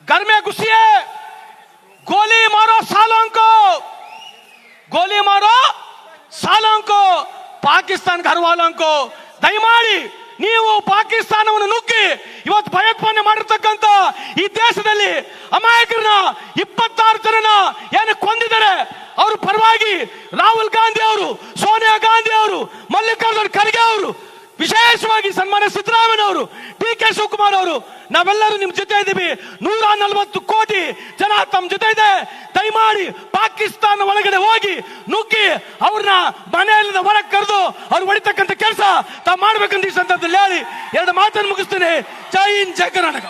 घर में घुसिए, गोली मारो सालों को, गोली मारो सालों को, ಪಾಕಿಸ್ತಾನ घर वालों को ದಯಮಾಡಿ ನೀವು ಪಾಕಿಸ್ತಾನವನ್ನು ನುಗ್ಗಿ ಇವತ್ತು ಭಯೋತ್ಪಾದನೆ ಮಾಡಿರ್ತಕ್ಕಂಥ ಈ ದೇಶದಲ್ಲಿ ಅಮಾಯಕರನ್ನ 26 ಜನನ ಏನು ಕೊಂದಿದ್ದಾರೆ. ಅವ್ರ ಪರವಾಗಿ ರಾಹುಲ್ ಗಾಂಧಿ ಅವರು, ಸೋನಿಯಾ ಗಾಂಧಿ ಅವರು, ಮಲ್ಲಿಕಾರ್ಜುನ ಖರ್ಗೆ ಅವರು, ವಿಶೇಷವಾಗಿ ಸನ್ಮಾನ್ಯ ಸಿದ್ದರಾಮಯ್ಯ ಅವರು, ಡಿ.ಕೆ. ಶಿವಕುಮಾರ್ ಅವರು, ನಾವೆಲ್ಲರೂ ನಿಮ್ ಜೊತೆ ಇದ್ದೀವಿ. 140 ಕೋಟಿ ಜನ ತಮ್ಮ ಜೊತೆ ಇದೆ. ದಯಮಾಡಿ ಪಾಕಿಸ್ತಾನ ಒಳಗಡೆ ಹೋಗಿ ನುಗ್ಗಿ ಅವ್ರನ್ನ ಮನೆಯಲ್ಲಿಂದ ಹೊರಗೆ ಕರೆದು ಅವ್ರು ಹೊಡಿತಕ್ಕಂಥ ಕೆಲಸ ತಾವು ಮಾಡ್ಬೇಕಂತ ಈ ಸಂದರ್ಭದಲ್ಲಿ ಹೇಳಿ 2 ಮಾತನ್ನು ಮುಗಿಸ್ತೇನೆ. ಜೈ ಹಿಂದ್, ಜೈ ಕರ್ನಾಟಕ.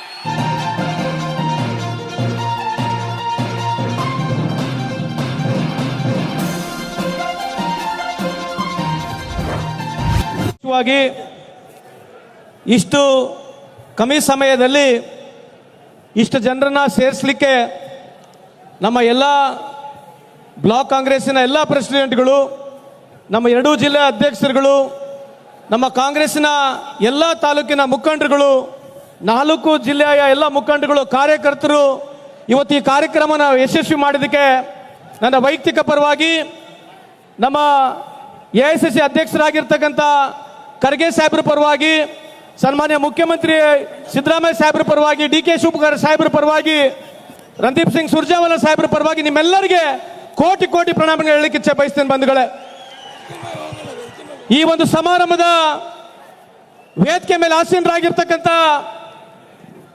ಇಷ್ಟು ಕಮ್ಮಿ ಸಮಯದಲ್ಲಿ ಇಷ್ಟು ಜನರನ್ನ ಸೇರಿಸಲಿಕ್ಕೆ ನಮ್ಮ ಎಲ್ಲ ಬ್ಲಾಕ್ ಕಾಂಗ್ರೆಸ್ಸಿನ ಎಲ್ಲ ಪ್ರೆಸಿಡೆಂಟ್ಗಳು, ನಮ್ಮ 2 ಜಿಲ್ಲೆ ಅಧ್ಯಕ್ಷರುಗಳು, ನಮ್ಮ ಕಾಂಗ್ರೆಸ್ಸಿನ ಎಲ್ಲ ತಾಲೂಕಿನ ಮುಖಂಡರುಗಳು, 4 ಜಿಲ್ಲೆಯ ಎಲ್ಲ ಮುಖಂಡರುಗಳು, ಕಾರ್ಯಕರ್ತರು ಇವತ್ತು ಈ ಕಾರ್ಯಕ್ರಮನ ಯಶಸ್ವಿ ಮಾಡಿದ್ದಕ್ಕೆ ನನ್ನ ವೈಯಕ್ತಿಕ ಪರವಾಗಿ, ನಮ್ಮ AICC ಅಧ್ಯಕ್ಷರಾಗಿರ್ತಕ್ಕಂಥ ಖರ್ಗೆ ಸಾಹೇಬ್ರ ಪರವಾಗಿ, ಸನ್ಮಾನ್ಯ ಮುಖ್ಯಮಂತ್ರಿ ಸಿದ್ದರಾಮಯ್ಯ ಸಾಹೇಬ್ರ ಪರವಾಗಿ, ಡಿ.ಕೆ. ಶಿವಕುಮಾರ್ ಸಾಹೇಬ್ರ ಪರವಾಗಿ, ರಣದೀಪ್ ಸಿಂಗ್ ಸುರ್ಜೇವಾಲಾ ಸಾಹೇಬ್ರ ಪರವಾಗಿ ನಿಮ್ಮೆಲ್ಲರಿಗೆ ಕೋಟಿ ಕೋಟಿ ಪ್ರಣಾಮಗಳು ಹೇಳಲಿಕ್ಕೆ ಇಚ್ಛೆ ಬಯಸ್ತೇನೆ ಬಂಧುಗಳೇ. ಈ ಒಂದು ಸಮಾರಂಭದ ವೇದಿಕೆ ಮೇಲೆ ಆಸೀನರಾಗಿರ್ತಕ್ಕಂಥ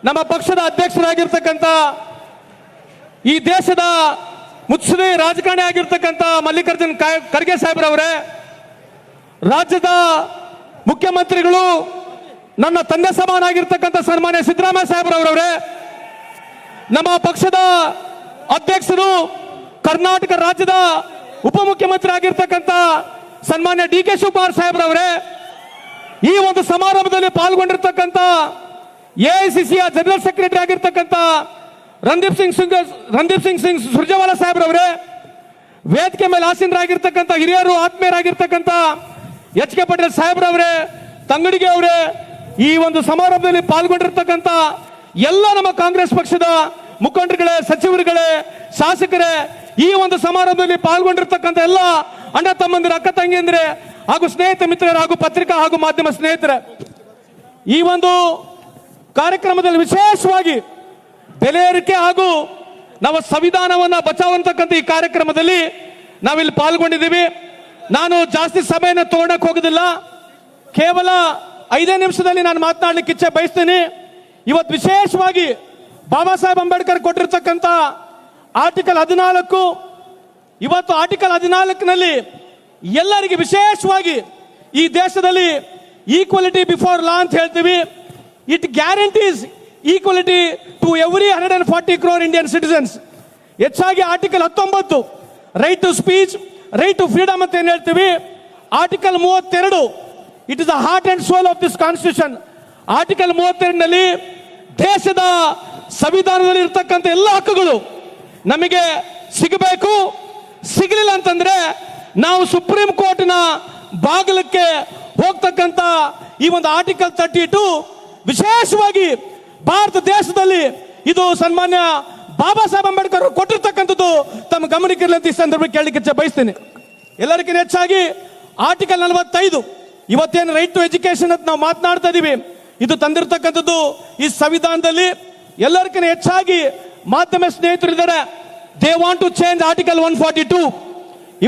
ನಮ್ಮ ಪಕ್ಷದ ಅಧ್ಯಕ್ಷರಾಗಿರ್ತಕ್ಕಂಥ ಈ ದೇಶದ ಮುತ್ಸದಿ ರಾಜಕಾರಣಿ ಆಗಿರ್ತಕ್ಕಂಥ ಮಲ್ಲಿಕಾರ್ಜುನ ಖರ್ಗೆ ಸಾಹೇಬ್ರವರೇ, ರಾಜ್ಯದ ಮುಖ್ಯಮಂತ್ರಿಗಳು, ನನ್ನ ತಂದೆ ಸಮಾನಾಗಿರ್ತಕ್ಕಂಥ ಸನ್ಮಾನ್ಯ ಸಿದ್ದರಾಮಯ್ಯ ಸಾಹೇಬ್ರವರವರೇ, ನಮ್ಮ ಪಕ್ಷದ ಅಧ್ಯಕ್ಷರು, ಕರ್ನಾಟಕ ರಾಜ್ಯದ ಉಪಮುಖ್ಯಮಂತ್ರಿ ಆಗಿರ್ತಕ್ಕಂಥ ಸನ್ಮಾನ್ಯ ಡಿ.ಕೆ. ಶಿವಕುಮಾರ್ ಸಾಹೇಬ್ರವರೇ, ಈ ಒಂದು ಸಮಾರಂಭದಲ್ಲಿ ಪಾಲ್ಗೊಂಡಿರ್ತಕ್ಕಂಥ AICCಯ ಜನರಲ್ ಸೆಕ್ರೆಟರಿ ಆಗಿರ್ತಕ್ಕಂಥ ರಣದೀಪ್ ಸಿಂಗ್ ಸುರ್ಜೇವಾಲಾ ಸಾಹೇಬ್ರವರೇ, ವೇದಿಕೆ ಮೇಲೆ ಆಸೀನರಾಗಿರ್ತಕ್ಕಂಥ ಹಿರಿಯರು, ಆತ್ಮೀಯರಾಗಿರ್ತಕ್ಕಂಥ H.K. ಪಾಟೀಲ್ ಸಾಹೇಬ್ರವರೇ, ತಂಗಡಿಗೆ ಅವರೇ, ಈ ಒಂದು ಸಮಾರಂಭದಲ್ಲಿ ಪಾಲ್ಗೊಂಡಿರ್ತಕ್ಕಂಥ ಎಲ್ಲ ನಮ್ಮ ಕಾಂಗ್ರೆಸ್ ಪಕ್ಷದ ಮುಖಂಡರುಗಳೇ, ಸಚಿವರುಗಳೇ, ಶಾಸಕರೇ, ಈ ಒಂದು ಸಮಾರಂಭದಲ್ಲಿ ಪಾಲ್ಗೊಂಡಿರ್ತಕ್ಕಂಥ ಎಲ್ಲ ಅಣ್ಣ ತಮ್ಮಂದಿರ, ಅಕ್ಕ ತಂಗಿಯಂದ್ರೆ ಹಾಗೂ ಸ್ನೇಹಿತ ಮಿತ್ರರು ಹಾಗೂ ಪತ್ರಿಕಾ ಹಾಗೂ ಮಾಧ್ಯಮ ಸ್ನೇಹಿತರೆ, ಈ ಒಂದು ಕಾರ್ಯಕ್ರಮದಲ್ಲಿ ವಿಶೇಷವಾಗಿ ಬೆಲೆ ಏರಿಕೆ ಹಾಗೂ ನಾವು ಸಂವಿಧಾನವನ್ನು ಬಚಾವಂತಕ್ಕಂಥ ಈ ಕಾರ್ಯಕ್ರಮದಲ್ಲಿ ನಾವಿಲ್ಲಿ ಪಾಲ್ಗೊಂಡಿದ್ದೀವಿ. ನಾನು ಜಾಸ್ತಿ ಸಮಯನ ತಗೊಳಕ್ ಹೋಗೋದಿಲ್ಲ, ಕೇವಲ 5 ನಿಮಿಷದಲ್ಲಿ ನಾನು ಮಾತನಾಡಲಿಕ್ಕೆ ಇಚ್ಛೆ ಬಯಸ್ತೀನಿ. ಇವತ್ತು ವಿಶೇಷವಾಗಿ ಬಾಬಾ ಸಾಹೇಬ್ ಅಂಬೇಡ್ಕರ್ ಕೊಟ್ಟಿರ್ತಕ್ಕಂಥ ಆರ್ಟಿಕಲ್ 14, ಇವತ್ತು ಆರ್ಟಿಕಲ್ 14ನಲ್ಲಿ ಎಲ್ಲರಿಗೆ ವಿಶೇಷವಾಗಿ ಈ ದೇಶದಲ್ಲಿ ಈಕ್ವಾಲಿಟಿ ಬಿಫೋರ್ ಲಾ ಅಂತ ಹೇಳ್ತೀವಿ. It guarantees equality to every 140 crore Indian citizens. ಹೆಚ್ಚಾಗಿ article 19 right to speech, right to freedom ಅಂತ ಏನ್ ಹೇಳ್ತೀವಿ. Article 32 it is the heart and soul of this constitution. Article 32ನಲ್ಲಿ ದೇಶದ ಸಂವಿಧಾನದಲ್ಲಿ ಇರ್ತಕ್ಕಂಥ ಎಲ್ಲ ಹಕ್ಕುಗಳು ನಮಗೆ ಸಿಗಬೇಕು. ಸಿಗಲಿಲ್ಲ ಅಂತಂದ್ರೆ ನಾವು ಸುಪ್ರೀಂ ಕೋರ್ಟ್ನ ಬಾಗಿಲಕ್ಕೆ ಹೋಗ್ತಕ್ಕಂಥ ಈ ಒಂದು ಆರ್ಟಿಕಲ್ 32 ವಿಶೇಷವಾಗಿ ಭಾರತ ದೇಶದಲ್ಲಿ ಇದು ಸನ್ಮಾನ್ಯ ಬಾಬಾ ಸಾಹೇಬ್ ಅಂಬೇಡ್ಕರ್ ಕೊಟ್ಟಿರ್ತಕ್ಕಂಥದ್ದು ತಮ್ಮ ಗಮನಕ್ಕೆ ಇರಲಿ ಅಂತ ಈ ಸಂದರ್ಭಕ್ಕೆ ಕೇಳಲಿಕ್ಕೆ ಬಯಸ್ತೇನೆ. ಎಲ್ಲರಿಗಿಂತ ಹೆಚ್ಚಾಗಿ ಆರ್ಟಿಕಲ್ 45 ಇವತ್ತೇನು ರೈಟ್ ಟು ಎಜುಕೇಶನ್ ಅಂತ ನಾವು ಮಾತನಾಡ್ತಾ ಇದೀವಿ, ಇದು ತಂದಿರತಕ್ಕಂಥದ್ದು ಈ ಸಂವಿಧಾನದಲ್ಲಿ. ಎಲ್ಲರಿಗಿಂತ ಹೆಚ್ಚಾಗಿ ಮಾಧ್ಯಮ ಸ್ನೇಹಿತರಿದ್ದಾರೆ, they want to change article 142.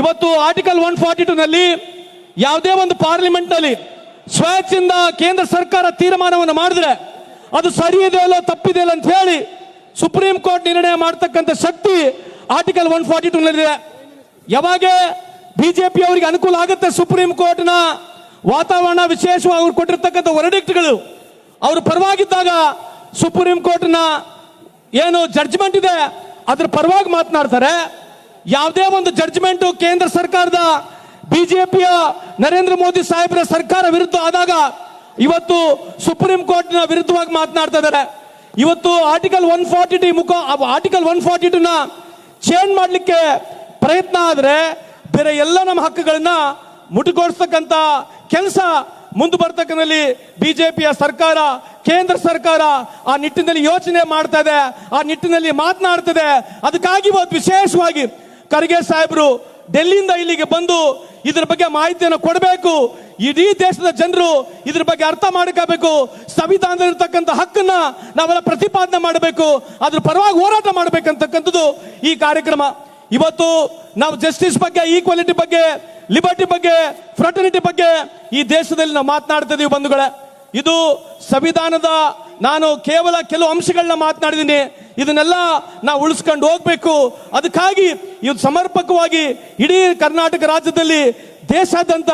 ಇವತ್ತು ಆರ್ಟಿಕಲ್ 142 ನಲ್ಲಿ ಯಾವುದೇ ಒಂದು ಪಾರ್ಲಿಮೆಂಟ್ ನಲ್ಲಿ ಸ್ವೇಚ್ಛೆಯಿಂದ ಕೇಂದ್ರ ಸರ್ಕಾರ ತೀರ್ಮಾನವನ್ನು ಮಾಡಿದ್ರೆ ಅದು ಸರಿಯಿದೆ ಅಲ್ಲ ತಪ್ಪಿದೆ ಅಂತ ಹೇಳಿ ಸುಪ್ರೀಂ ಕೋರ್ಟ್ ನಿರ್ಣಯ ಮಾಡತಕ್ಕಂಥ ಶಕ್ತಿ ಆರ್ಟಿಕಲ್ 142 ನಲ್ಲಿದೆ. ಯಾವಾಗ ಬಿಜೆಪಿ ಅವರಿಗೆ ಅನುಕೂಲ ಆಗುತ್ತೆ, ಸುಪ್ರೀಂ ಕೋರ್ಟ್ನ ವಾತಾವರಣ ವಿಶೇಷವಾಗಿ ಅವರು ಕೊಟ್ಟಿರ್ತಕ್ಕಂಥ ವರ್ಡಿಕ್ಟ್ಗಳು ಅವ್ರ ಪರವಾಗಿದ್ದಾಗ ಸುಪ್ರೀಂ ಕೋರ್ಟ್ನ ಏನು ಜಡ್ಜ್ಮೆಂಟ್ ಇದೆ ಅದ್ರ ಪರವಾಗಿ ಮಾತನಾಡ್ತಾರೆ. ಯಾವುದೇ ಒಂದು ಜಡ್ಜ್ಮೆಂಟ್ ಕೇಂದ್ರ ಸರ್ಕಾರದ ಬಿಜೆಪಿಯ ನರೇಂದ್ರ ಮೋದಿ ಸಾಹೇಬರ ಸರ್ಕಾರ ವಿರುದ್ಧ ಆದಾಗ ಇವತ್ತು ಸುಪ್ರೀಂ ಕೋರ್ಟ್ನ ವಿರುದ್ಧವಾಗಿ ಮಾತನಾಡ್ತಾ ಇದ್ದಾರೆ. ಇವತ್ತು ಆರ್ಟಿಕಲ್ 142 ನ ಚೇಂಜ್ ಮಾಡಲಿಕ್ಕೆ ಪ್ರಯತ್ನ ಆದ್ರೆ ಬೇರೆ ಎಲ್ಲ ನಮ್ಮ ಹಕ್ಕುಗಳನ್ನ ಮುಟ್ಟುಗೊಳಿಸ್ತಕ್ಕಂಥ ಕೆಲಸ ಮುಂದೆ ಬರ್ತಕ್ಕಂಥಲ್ಲಿ ಬಿಜೆಪಿಯ ಸರ್ಕಾರ, ಕೇಂದ್ರ ಸರ್ಕಾರ ಆ ನಿಟ್ಟಿನಲ್ಲಿ ಯೋಚನೆ ಮಾಡ್ತಾ ಇದೆ, ಆ ನಿಟ್ಟಿನಲ್ಲಿ ಮಾತನಾಡ್ತದೆ. ಅದಕ್ಕಾಗಿ ಇವತ್ತು ವಿಶೇಷವಾಗಿ ಖರ್ಗೆ ಸಾಹೇಬರು ಡೆಲ್ಲಿಯಿಂದ ಇಲ್ಲಿಗೆ ಬಂದು ಇದ್ರ ಬಗ್ಗೆ ಮಾಹಿತಿಯನ್ನು ಕೊಡಬೇಕು. ಇಡೀ ದೇಶದ ಜನರು ಇದ್ರ ಬಗ್ಗೆ ಅರ್ಥ ಮಾಡ್ಕೋಬೇಕು. ಸಂವಿಧಾನದಲ್ಲಿರ್ತಕ್ಕಂಥ ಹಕ್ಕನ್ನ ನಾವೆಲ್ಲ ಪ್ರತಿಪಾದನೆ ಮಾಡಬೇಕು, ಅದ್ರ ಪರವಾಗಿ ಹೋರಾಟ ಮಾಡಬೇಕಂತಕ್ಕಂಥದ್ದು ಈ ಕಾರ್ಯಕ್ರಮ. ಇವತ್ತು ನಾವು ಜಸ್ಟಿಸ್ ಬಗ್ಗೆ, ಈಕ್ವಾಲಿಟಿ ಬಗ್ಗೆ, ಲಿಬರ್ಟಿ ಬಗ್ಗೆ, ಫ್ರಟರ್ನಿಟಿ ಬಗ್ಗೆ ಈ ದೇಶದಲ್ಲಿ ನಾವು ಮಾತನಾಡ್ತಾ ಇದೀವಿ ಬಂಧುಗಳೇ. ಇದು ಸಂವಿಧಾನದ, ನಾನು ಕೇವಲ ಕೆಲವು ಅಂಶಗಳನ್ನ ಮಾತನಾಡಿದ್ದೀನಿ, ಇದನ್ನೆಲ್ಲ ನಾವು ಉಳಿಸ್ಕೊಂಡು ಹೋಗ್ಬೇಕು. ಅದಕ್ಕಾಗಿ ಇವತ್ತು ಸಮರ್ಪಕವಾಗಿ ಇಡೀ ಕರ್ನಾಟಕ ರಾಜ್ಯದಲ್ಲಿ ದೇಶಾದ್ಯಂತ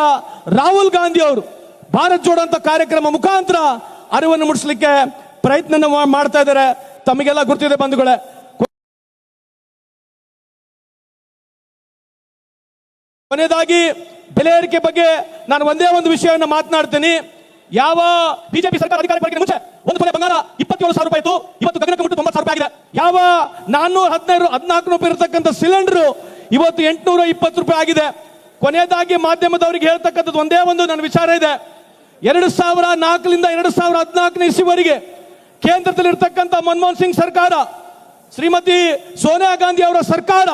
ರಾಹುಲ್ ಗಾಂಧಿ ಅವರು ಭಾರತ್ ಜೋಡೋ ಅಂತ ಕಾರ್ಯಕ್ರಮ ಮುಖಾಂತರ ಅರಿವನ್ನು ಮೂಡಿಸಲಿಕ್ಕೆ ಪ್ರಯತ್ನ ಮಾಡ್ತಾ ಇದ್ದಾರೆ. ತಮಗೆಲ್ಲ ಗೊತ್ತಿದೆ ಬಂಧುಗಳೇ. ಕೊನೆಯದಾಗಿ ಬೆಲೆ ಏರಿಕೆ ಬಗ್ಗೆ ನಾನು ಒಂದೇ ಒಂದು ವಿಷಯವನ್ನು ಮಾತನಾಡ್ತೀನಿ. ಯಾವ ಬಿಜೆಪಿ ಸರ್ಕಾರ ಅಧಿಕಾರಕ್ಕೆ ಬರೋಕ್ಕಿಂತ ಮುಂಚೆ ಒಂದು ತೊಲೆ ಬಂಗಾರ 27,000 ರೂಪಾಯಿ ಇತ್ತು, ಇವತ್ತು ಗಗನಕ್ಕೆ ಮುಟ್ಟು 90,000 ರೂಪಾಯಿ ಆಗಿದೆ. ಯಾವ 414 ರೂಪಾಯಿ ಇರತಕ್ಕಂಥ ಸಿಲಿಂಡರ್ ಇವತ್ತು 820 ರೂಪಾಯಿ ಆಗಿದೆ. ಕೊನೆಯದಾಗಿ ಮಾಧ್ಯಮದವರಿಗೆ ಹೇಳ್ತಕ್ಕಂಥದ್ದು ಒಂದೇ ಒಂದು ನನ್ನ ವಿಚಾರ ಇದೆ. 2004ರಿಂದ 2014 ಇಸ್ವಿವರೆಗೆ ಕೇಂದ್ರದಲ್ಲಿರ್ತಕ್ಕಂಥ ಮನಮೋಹನ್ ಸಿಂಗ್ ಸರ್ಕಾರ, ಶ್ರೀಮತಿ ಸೋನಿಯಾ ಗಾಂಧಿ ಅವರ ಸರ್ಕಾರ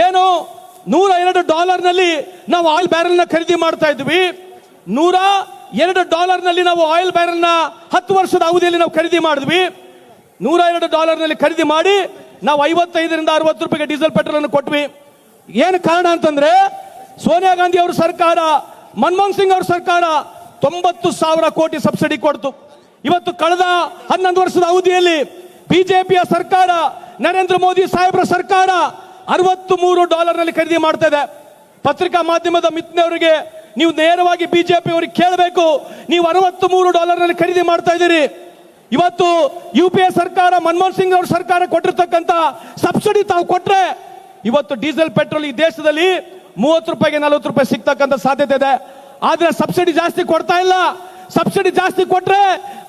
ಏನು $102 ನಾವು ಆಯಿಲ್ ಬ್ಯಾರೆಲ್ ನ ಖರೀದಿ ಮಾಡ್ತಾ ಇದ್ವಿ. $102 ನಾವು ಆಯಿಲ್ ಬ್ಯಾರೆಲ್ ನ 10 ವರ್ಷದ ಅವಧಿಯಲ್ಲಿ ನಾವು ಖರೀದಿ ಮಾಡಿದ್ವಿ. $102 ಖರೀದಿ ಮಾಡಿ ನಾವು 55ರಿಂದ 60 ರೂಪಾಯಿಗೆ ಡೀಸೆಲ್ ಪೆಟ್ರೋಲ್ ಅನ್ನು ಕೊಟ್ವಿ. ಏನು ಕಾರಣ ಅಂತಂದ್ರೆ ಸೋನಿಯಾ ಗಾಂಧಿ ಅವರ ಸರ್ಕಾರ, ಮನಮೋಹನ್ ಸಿಂಗ್ ಅವರ ಸರ್ಕಾರ 90,000 ಕೋಟಿ ಸಬ್ಸಿಡಿ ಕೊಡ್ತು. ಇವತ್ತು ಕಳೆದ 11 ವರ್ಷದ ಅವಧಿಯಲ್ಲಿ ಬಿಜೆಪಿಯ ಸರ್ಕಾರ, ನರೇಂದ್ರ ಮೋದಿ ಸಾಹೇಬ್ರ ಸರ್ಕಾರ $63 ಖರೀದಿ ಮಾಡ್ತಾ ಇದೆ. ಪತ್ರಿಕಾ ಮಾಧ್ಯಮದ ಮಿತ್ರರಿಗೆ ನೀವು ನೇರವಾಗಿ ಬಿಜೆಪಿ ಅವರಿಗೆ ಕೇಳಬೇಕು, ನೀವು $63 ಖರೀದಿ ಮಾಡ್ತಾ ಇದ್ದೀರಿ. ಇವತ್ತು ಯುಪಿಎ ಸರ್ಕಾರ, ಮನಮೋಹನ್ ಸಿಂಗ್ ಅವರ ಸರ್ಕಾರ ಕೊಟ್ಟಿರ್ತಕ್ಕಂಥ ಸಬ್ಸಿಡಿ ತಾವು ಕೊಟ್ರೆ ಇವತ್ತು ಡೀಸೆಲ್ ಪೆಟ್ರೋಲ್ ಈ ದೇಶದಲ್ಲಿ 30 ರೂಪಾಯಿಗೆ 40 ರೂಪಾಯಿ ಸಿಗ್ತಕ್ಕಂಥ ಸಾಧ್ಯತೆ ಇದೆ. ಆದ್ರೆ ಸಬ್ಸಿಡಿ ಜಾಸ್ತಿ ಕೊಡ್ತಾ ಇಲ್ಲ. ಸಬ್ಸಿಡಿ ಜಾಸ್ತಿ ಕೊಟ್ರೆ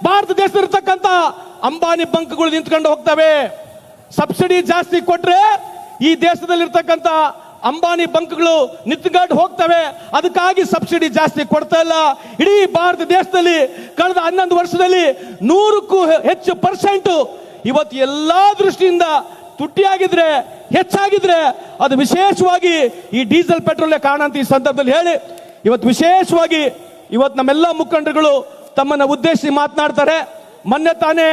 ಭಾರತ ದೇಶದಲ್ಲಿರ್ತಕ್ಕಂಥ ಅಂಬಾನಿ ಬಂಕ್ಗಳು ನಿಂತ್ಕೊಂಡು ಹೋಗ್ತವೆ. ಸಬ್ಸಿಡಿ ಜಾಸ್ತಿ ಕೊಟ್ರೆ ಈ ದೇಶದಲ್ಲಿರ್ತಕ್ಕಂಥ ಅಂಬಾನಿ ಬಂಕ್ಗಳು ನಿಂತ್ಕೊಂಡು ಹೋಗ್ತವೆ. ಅದಕ್ಕಾಗಿ ಸಬ್ಸಿಡಿ ಜಾಸ್ತಿ ಕೊಡ್ತಾ ಇಲ್ಲ. ಇಡೀ ಭಾರತ ದೇಶದಲ್ಲಿ ಕಳೆದ 11 ವರ್ಷದಲ್ಲಿ 100ಕ್ಕೂ ಹೆಚ್ಚು % ಇವತ್ತು ಎಲ್ಲಾ ದೃಷ್ಟಿಯಿಂದ ತುಟ್ಟಿಯಾಗಿದ್ರೆ, ಹೆಚ್ಚಾಗಿದ್ರೆ ಅದು ವಿಶೇಷವಾಗಿ ಈ ಡೀಸೆಲ್ ಪೆಟ್ರೋಲ್ ಕಾರಣ ಅಂತ ಈ ಸಂದರ್ಭದಲ್ಲಿ ಹೇಳಿ, ಇವತ್ತು ವಿಶೇಷವಾಗಿ ಇವತ್ತು ನಮ್ಮೆಲ್ಲ ಮುಖಂಡರುಗಳು ತಮ್ಮನ್ನ ಉದ್ದೇಶಿಸಿ ಮಾತನಾಡ್ತಾರೆ. ಮೊನ್ನೆ ತಾನೇ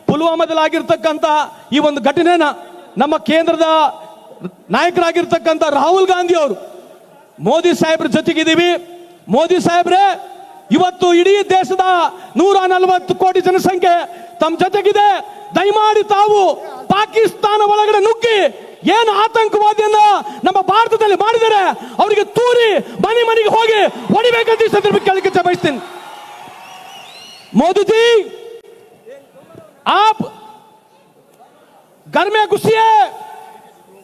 ಪುಲ್ವಾಮಾದಲ್ಲಿ ಆಗಿರ್ತಕ್ಕಂಥ ಈ ಒಂದು ಘಟನೆನ ನಮ್ಮ ಕೇಂದ್ರದ ನಾಯಕರಾಗಿರ್ತಕ್ಕಂಥ ರಾಹುಲ್ ಗಾಂಧಿ ಅವರು ಮೋದಿ ಸಾಹೇಬ್ರ ಜೊತೆಗಿದ್ದೀವಿ. ಮೋದಿ ಸಾಹೇಬ್ರೆ, ಇವತ್ತು ಇಡೀ ದೇಶದ 140 ಕೋಟಿ ಜನಸಂಖ್ಯೆ ತಮ್ಮ ಜೊತೆಗಿದೆ. ದಯಮಾಡಿ ತಾವು ಪಾಕಿಸ್ತಾನ ಒಳಗಡೆ ನುಗ್ಗಿ ಏನು ಆತಂಕವಾದಿಯನ್ನ ನಮ್ಮ ಭಾರತದಲ್ಲಿ ಮಾಡಿದರೆ ಅವರಿಗೆ ತೂರಿ ಮನೆ ಮನೆಗೆ ಹೋಗಿ ಹೊಡಿಬೇಕಂತ ಈ ಸಂದರ್ಭಕ್ಕೆ ಕೇಳಲಿಕ್ಕೆ ಬಯಸ್ತೀನಿ. मोदी जी, आप घर में घुसिए,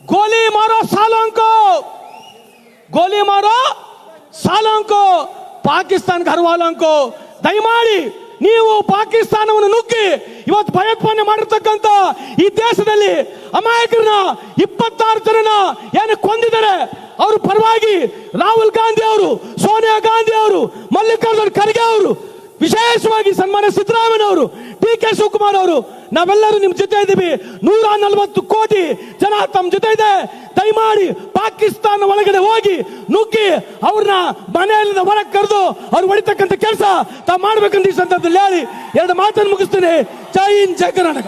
गोली मारो सालों को, गोली मारो सालों को, ಪಾಕಿಸ್ತಾನ घर वालों को. ದಯಮಾಡಿ ನೀವು ಪಾಕಿಸ್ತಾನವನ್ನು ನುಗ್ಗಿ ಇವತ್ತು ಭಯೋತ್ಪಾದನೆ ಮಾಡಿರ್ತಕ್ಕಂಥ ಈ ದೇಶದಲ್ಲಿ ಅಮಾಯಕರನ್ನ 26 ಜನನ ಏನು ಕೊಂದಿದ್ದಾರೆ, ಅವ್ರ ಪರವಾಗಿ ರಾಹುಲ್ ಗಾಂಧಿ ಅವರು, ಸೋನಿಯಾ ಗಾಂಧಿ ಅವರು, ಮಲ್ಲಿಕಾರ್ಜುನ್ ಖರ್ಗೆ ಅವರು, ವಿಶೇಷವಾಗಿ ಸನ್ಮಾನ್ಯ ಸಿದ್ದರಾಮಯ್ಯ ಅವರು, ಡಿ ಕೆ ಶಿವಕುಮಾರ್ ಅವರು, ನಾವೆಲ್ಲರೂ ನಿಮ್ ಜೊತೆ ಇದ್ದೀವಿ. 140 ಕೋಟಿ ಜನ ತಮ್ಮ ಜೊತೆ ಇದೆ. ದಯಮಾಡಿ ಪಾಕಿಸ್ತಾನ ಒಳಗಡೆ ಹೋಗಿ ನುಗ್ಗಿ ಅವ್ರನ್ನ ಮನೆಯಿಂದ ಹೊರಗೆ ಕರೆದು ಅವ್ರು ಹೊಡಿತಕ್ಕಂಥ ಕೆಲಸ ತಾವು ಮಾಡ್ಬೇಕಂತ ಈ ಸಂದರ್ಭದಲ್ಲಿ ಹೇಳಿ 2 ಮಾತನ್ನು ಮುಗಿಸ್ತೇನೆ. ಜೈ ಹಿಂದ್, ಜೈ ಕರ್ನಾಟಕ.